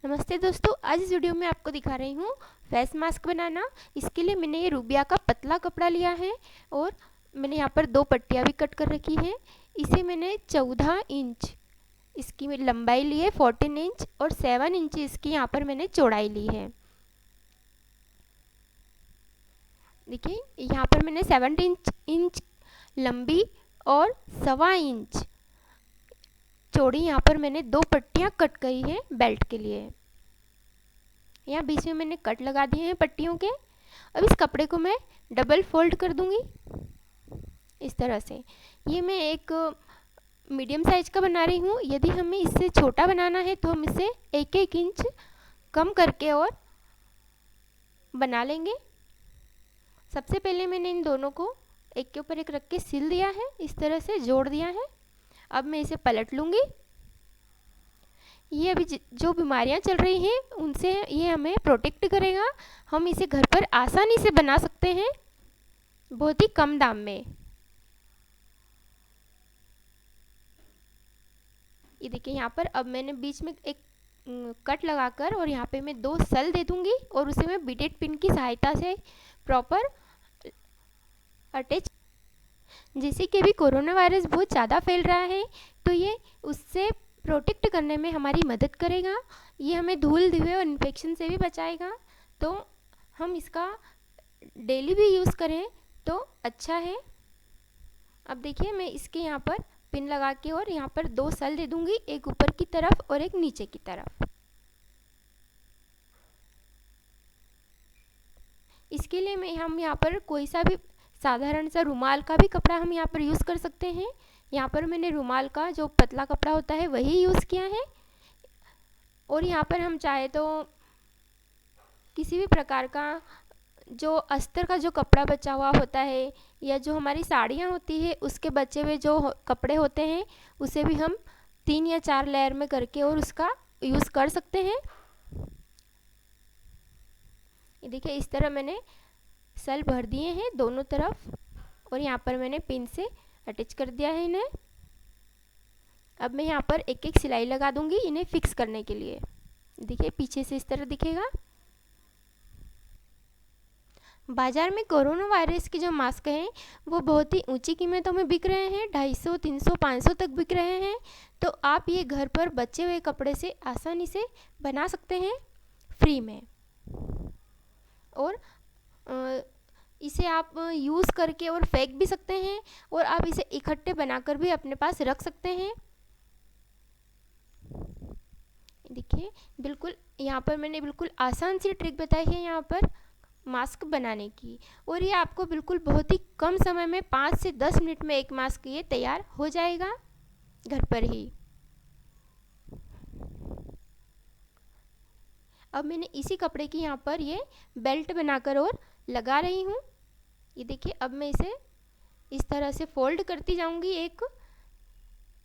नमस्ते दोस्तों, आज इस वीडियो में आपको दिखा रही हूँ फेस मास्क बनाना। इसके लिए मैंने ये रूबिया का पतला कपड़ा लिया है और मैंने यहाँ पर 2 पट्टियाँ भी कट कर रखी है। इसे मैंने 14 इंच इसकी लंबाई ली है, 14 इंच और 7 इंच इसकी यहाँ पर मैंने चौड़ाई ली है। देखिए यहाँ पर मैंने 7 इंच लंबी और 1.25 इंच चौड़ी यहाँ पर मैंने 2 पट्टियाँ कट करी है बेल्ट के लिए। यहाँ बीच में मैंने कट लगा दिए हैं पट्टियों के। अब इस कपड़े को मैं डबल फोल्ड कर दूंगी इस तरह से। ये मैं एक मीडियम साइज का बना रही हूँ। यदि हमें इससे छोटा बनाना है तो हम इसे 1-1 इंच कम करके और बना लेंगे। सबसे पहले मैंने इन दोनों को एक के ऊपर एक रख के सिल दिया है, इस तरह से जोड़ दिया है। अब मैं इसे पलट लूँगी। ये अभी जो बीमारियां चल रही हैं उनसे ये हमें प्रोटेक्ट करेगा। हम इसे घर पर आसानी से बना सकते हैं बहुत ही कम दाम में। ये देखिए यहाँ पर अब मैंने बीच में एक कट लगाकर और यहाँ पे मैं 2 सल दे दूंगी और उसे मैं बीटेड पिन की सहायता से प्रॉपर अटैच। जैसे कि अभी कोरोना वायरस बहुत ज़्यादा फैल रहा है तो ये उससे प्रोटेक्ट करने में हमारी मदद करेगा। ये हमें धूल धुएं और इन्फेक्शन से भी बचाएगा। तो हम इसका डेली भी यूज़ करें तो अच्छा है। अब देखिए मैं इसके यहाँ पर पिन लगा के और यहाँ पर 2 सल दे दूंगी, एक ऊपर की तरफ और एक नीचे की तरफ। इसके लिए हम यहाँ पर कोई सा भी साधारण सा रुमाल का भी कपड़ा हम यहाँ पर यूज़ कर सकते हैं। यहाँ पर मैंने रुमाल का जो पतला कपड़ा होता है वही यूज़ किया है। और यहाँ पर हम चाहे तो किसी भी प्रकार का जो अस्तर का जो कपड़ा बचा हुआ होता है या जो हमारी साड़ियाँ होती है उसके बचे हुए जो कपड़े होते हैं उसे भी हम 3 या 4 लेयर में करके और उसका यूज़ कर सकते हैं। ये देखिए इस तरह मैंने सल भर दिए हैं दोनों तरफ और यहाँ पर मैंने पिन से अटैच कर दिया है इन्हें। अब मैं यहाँ पर एक-एक सिलाई लगा दूंगी इन्हें फिक्स करने के लिए। देखिए पीछे से इस तरह दिखेगा। बाज़ार में कोरोना वायरस के जो मास्क हैं वो बहुत ही ऊंची कीमतों में बिक रहे हैं, 250, 300, 500 तक बिक रहे हैं। तो आप ये घर पर बचे हुए कपड़े से आसानी से बना सकते हैं फ्री में। और इसे आप यूज़ करके और फेंक भी सकते हैं और आप इसे इकट्ठे बनाकर भी अपने पास रख सकते हैं। देखिए बिल्कुल यहाँ पर मैंने बिल्कुल आसान सी ट्रिक बताई है यहाँ पर मास्क बनाने की। और ये आपको बिल्कुल बहुत ही कम समय में 5 से 10 मिनट में एक मास्क ये तैयार हो जाएगा घर पर ही। अब मैंने इसी कपड़े की यहाँ पर ये बेल्ट बनाकर और लगा रही हूँ। ये देखिए अब मैं इसे इस तरह से फोल्ड करती जाऊँगी एक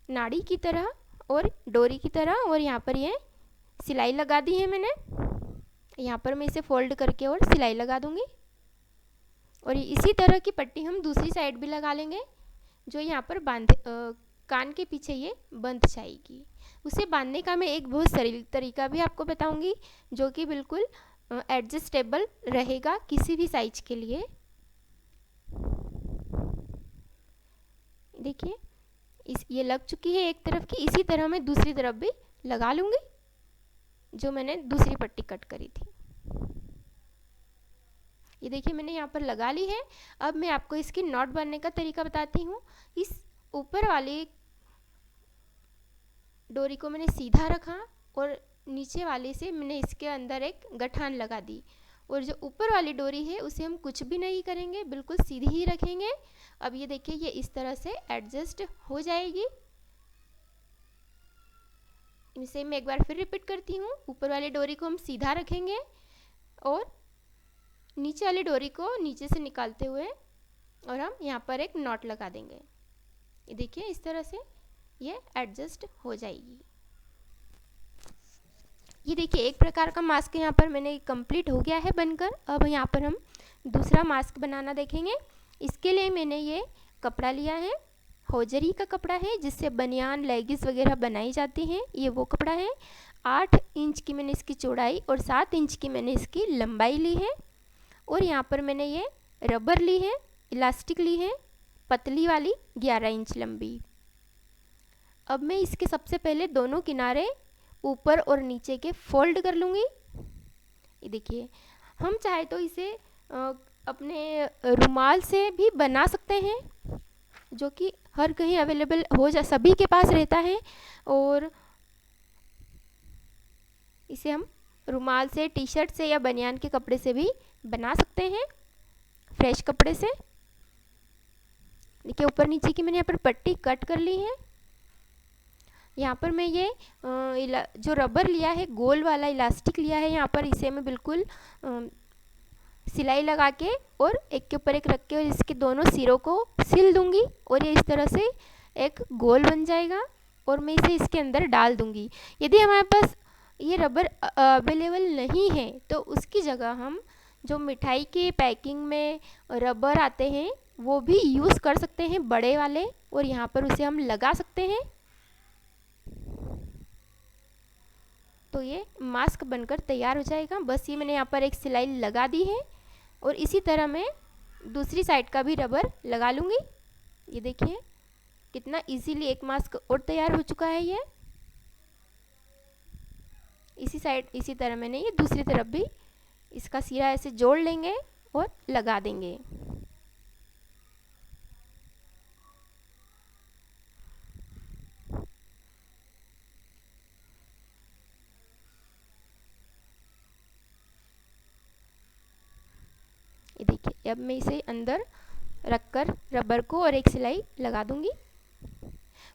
नाड़ी की तरह और डोरी की तरह। और यहाँ पर ये सिलाई लगा दी है मैंने। यहाँ पर मैं इसे फोल्ड करके और सिलाई लगा दूंगी। और इसी तरह की पट्टी हम दूसरी साइड भी लगा लेंगे जो यहाँ पर कान के पीछे ये बंध जाएगी। उसे बांधने का मैं एक बहुत सरल तरीका भी आपको बताऊंगी जो कि बिल्कुल एडजस्टेबल रहेगा किसी भी साइज के लिए। देखिए ये लग चुकी है एक तरफ की, इसी तरह मैं दूसरी तरफ भी लगा लूँगी जो मैंने दूसरी पट्टी कट करी थी। ये देखिए मैंने यहाँ पर लगा ली है। अब मैं आपको इसकी नॉट बांधने का तरीका बताती हूँ। इस ऊपर वाली डोरी को मैंने सीधा रखा और नीचे वाले से मैंने इसके अंदर एक गठान लगा दी। और जो ऊपर वाली डोरी है उसे हम कुछ भी नहीं करेंगे, बिल्कुल सीधी ही रखेंगे। अब ये देखिए ये इस तरह से एडजस्ट हो जाएगी। इसे मैं एक बार फिर रिपीट करती हूँ। ऊपर वाली डोरी को हम सीधा रखेंगे और नीचे वाली डोरी को नीचे से निकालते हुए और हम यहाँ पर एक नॉट लगा देंगे। ये देखिए इस तरह से ये एडजस्ट हो जाएगी। ये देखिए एक प्रकार का मास्क यहाँ पर मैंने कंप्लीट हो गया है बनकर। अब यहाँ पर हम दूसरा मास्क बनाना देखेंगे। इसके लिए मैंने ये कपड़ा लिया है, होजरी का कपड़ा है जिससे बनियान लेगिस वगैरह बनाई जाती हैं, ये वो कपड़ा है। 8 इंच की मैंने इसकी चौड़ाई और 7 इंच की मैंने इसकी लंबाई ली है। और यहाँ पर मैंने ये रबर ली है, इलास्टिक ली है पतली वाली 11 इंच लंबी। अब मैं इसके सबसे पहले दोनों किनारे ऊपर और नीचे के फोल्ड कर लूँगी। ये देखिए, हम चाहे तो इसे अपने रुमाल से भी बना सकते हैं, जो कि हर कहीं अवेलेबल हो जा सभी के पास रहता है। और इसे हम रुमाल से, टी शर्ट से या बनियान के कपड़े से भी बना सकते हैं, फ्रेश कपड़े से। देखिए, ऊपर नीचे की मैंने यहाँ पर पट्टी कट कर ली है। यहाँ पर मैं ये जो रबर लिया है, गोल वाला इलास्टिक लिया है, यहाँ पर इसे मैं बिल्कुल सिलाई लगा के और एक के ऊपर एक रख के और इसके दोनों सिरों को सिल दूंगी और ये इस तरह से एक गोल बन जाएगा। और मैं इसे इसके अंदर डाल दूंगी। यदि हमारे पास ये रबर अवेलेबल नहीं है तो उसकी जगह हम जो मिठाई के पैकिंग में रबर आते हैं वो भी यूज़ कर सकते हैं, बड़े वाले, और यहाँ पर उसे हम लगा सकते हैं। तो ये मास्क बनकर तैयार हो जाएगा। बस ये मैंने यहाँ पर एक सिलाई लगा दी है और इसी तरह मैं दूसरी साइड का भी रबर लगा लूँगी। ये देखिए कितना इजीली एक मास्क और तैयार हो चुका है। ये इसी साइड इसी तरह मैंने ये दूसरी तरफ भी इसका सिरा ऐसे जोड़ लेंगे और लगा देंगे। ये देखिए, अब मैं इसे अंदर रखकर रबर को और एक सिलाई लगा दूंगी।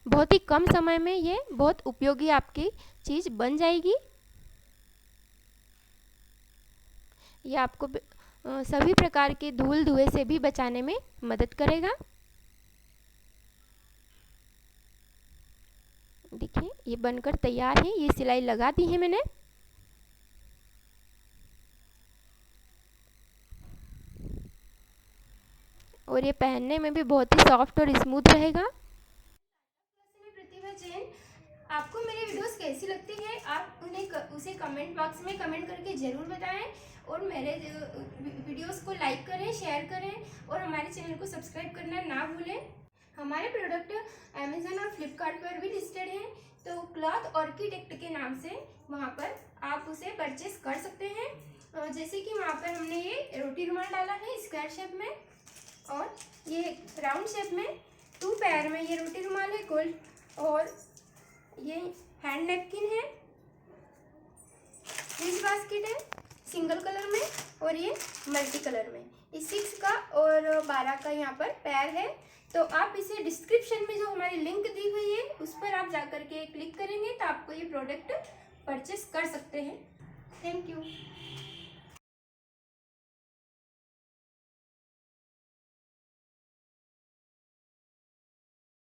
बहुत ही कम समय में ये बहुत उपयोगी आपकी चीज़ बन जाएगी। ये आपको सभी प्रकार के धूल धुएं से भी बचाने में मदद करेगा। देखिए, ये बनकर तैयार है। ये सिलाई लगा दी है मैंने। और ये पहनने में भी बहुत ही सॉफ्ट और स्मूथ रहेगा। प्रतिभा जैन, आपको मेरी वीडियोस कैसी लगती है आप उसे कमेंट बॉक्स में कमेंट करके ज़रूर बताएं और मेरे वीडियोस को लाइक करें, शेयर करें और हमारे चैनल को सब्सक्राइब करना ना भूलें। हमारे प्रोडक्ट अमेज़न और फ्लिपकार्ट पर भी लिस्टेड हैं, तो क्लॉथ ऑर्किटेक्ट के नाम से वहाँ पर आप उसे परचेस कर सकते हैं। जैसे कि वहाँ पर हमने ये रोटी रुमाल डाला है स्क्वायर शेप में और ये राउंड शेप में 2 पेयर में ये रोटी रुमाल है गोल्ड, और ये हैंड नैपकिन है, फ्रिज बास्केट है सिंगल कलर में और ये मल्टी कलर में। ये 6 का और 12 का यहाँ पर पेयर है। तो आप इसे डिस्क्रिप्शन में जो हमारी लिंक दी हुई है उस पर आप जाकर के क्लिक करेंगे तो आपको ये प्रोडक्ट परचेस कर सकते हैं। Thank you.